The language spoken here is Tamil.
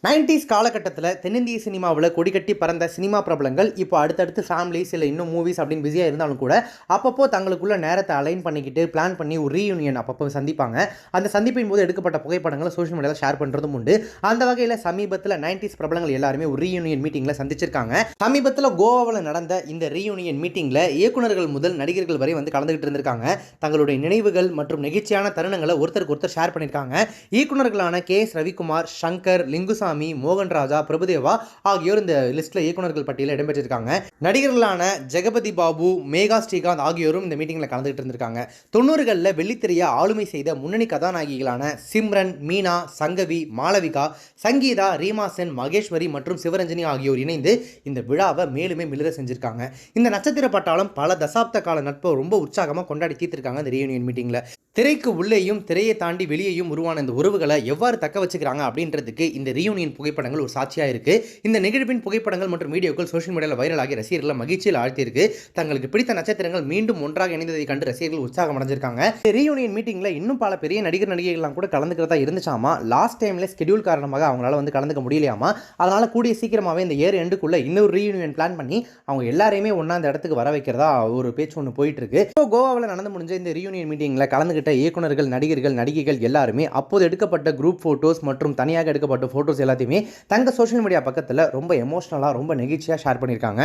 90s காலகட்டத்தில் தென்னிந்திய சினிமாவில் கொடிகட்டி பறந்த சினிமா பிரபலங்கள் இப்போ அடுத்தடுத்து ஃபேமிலிஸ் இல்லை இன்னும் மூவிஸ் அப்படின்னு பிஸியாக இருந்தாலும் கூட அப்பப்போ தங்களுக்குள்ள நேரத்தை அலைன் பண்ணிக்கிட்டு பிளான் பண்ணி ஒரு ரீயூனியன் அப்பப்போ சந்திப்பாங்க. அந்த சந்திப்பின் போது எடுக்கப்பட்ட புகைப்படங்களை சோஷியல் மீடியாவில் ஷேர் பண்ணுறதும் உண்டு. அந்த வகையில் சமீபத்தில் 90s பிரபலங்கள் எல்லாருமே ஒரு ரீயூனியன் மீட்டிங்கில் சந்திச்சிருக்காங்க. சமீபத்தில் கோவாவில் நடந்த இந்த ரீயூனியன் மீட்டிங்கில் இயக்குநர்கள் முதல் நடிகர்கள் வரை வந்து கலந்துகிட்டு இருந்திருக்காங்க. தங்களுடைய நினைவுகள் மற்றும் நெகிழ்ச்சியான தருணங்களை ஒருத்தருக்கு ஒருத்தர் ஷேர் பண்ணியிருக்காங்க. இயக்குநர்களான KS ரவிக்குமார், சங்கர், லிங்குசாமி, மோகன் ராஜா, பிரபுதேவா ஆகியோர் இந்த லிஸ்ட்ல இயக்குநர்கள் பட்டியலில் இடம்பெற்றிருக்காங்க. நடிகர்களான ஜெகபதி பாபு, மேகா ஸ்ரீகாந்த் ஆகியோரும் இந்த மீட்டிங்ல கலந்துகிட்டு இருந்திருக்காங்க. 90களில் வெள்ளித்திரையை ஆளுமை செய்த முன்னணி கதாநாயகிகளான சிம்ரன், மீனா, சங்கவி, மாளவிகா, சங்கீதா, ரீமாசன், மகேஸ்வரி மற்றும் சிவரஞ்சனி ஆகியோர் இணைந்து இந்த விழாவை மேலுமே மிளிர செஞ்சிருக்காங்க. இந்த நட்சத்திர பட்டாளம் பல தசாப்த கால நட்பை ரொம்ப உற்சாகமாக கொண்டாடி தீர்த்திருக்காங்க இந்த ரீயூனியன் மீட்டிங்ல. திரைக்கு உள்ளேயும் திரையை தாண்டி வெளியேயும் உருவான இந்த உறவுகளை எவ்வாறு தக்க வச்சுக்கிறாங்க அப்படின்றதுக்கு இந்த ரீயூனியன் புகைப்படங்கள் ஒரு சாட்சியாக இருக்கு. இந்த நிகழ்வின் புகைப்படங்கள் மற்றும் வீடியோக்கள் சோஷியல் மீடியாவில் வைரலாகி ரசிகர்களை மகிழ்ச்சியில் ஆழ்த்தியிருக்கு. தங்களுக்கு பிடித்த நட்சத்திரங்கள் மீண்டும் ஒன்றாக இணைந்ததை கண்டு ரசிகர்கள் உற்சாகம் அடைஞ்சிருக்காங்க. ரீயூனியன் மீட்டிங்ல இன்னும் பல பெரிய நடிகர் நடிகைகள்லாம் கூட கலந்துக்கிறதா இருந்துச்சாமா. லாஸ்ட் டைம்ல ஸ்கெடியூல் காரணமாக அவங்களால வந்து கலந்துக்க முடியலையாமா. அதனால கூடிய சீக்கிரமாகவே இந்த இயர் எண்டுக்குள்ள இன்னொரு ரீயூனியன் பிளான் பண்ணி அவங்க எல்லாரையுமே ஒன்றா அந்த இடத்துக்கு வர வைக்கிறதா ஒரு பேச்சு ஒன்று போயிட்டு இருக்கு. கோவாவில் நடந்து முடிஞ்ச இந்த ரீயூனியன் மீட்டிங்ல கலந்துகிட்ட இயக்குநர்கள், நடிகர்கள், நடிகைகள் எல்லாருமே அப்போது எடுக்கப்பட்ட குரூப் போட்டோஸ் மற்றும் தனியாக எடுக்கப்பட்ட போட்டோஸ் எல்லாத்தையுமே தங்க சோஷியல் மீடியா பக்கத்தில் ரொம்ப எமோஷனலாக ரொம்ப நெகிழ்ச்சியாக ஷேர் பண்ணியிருக்காங்க.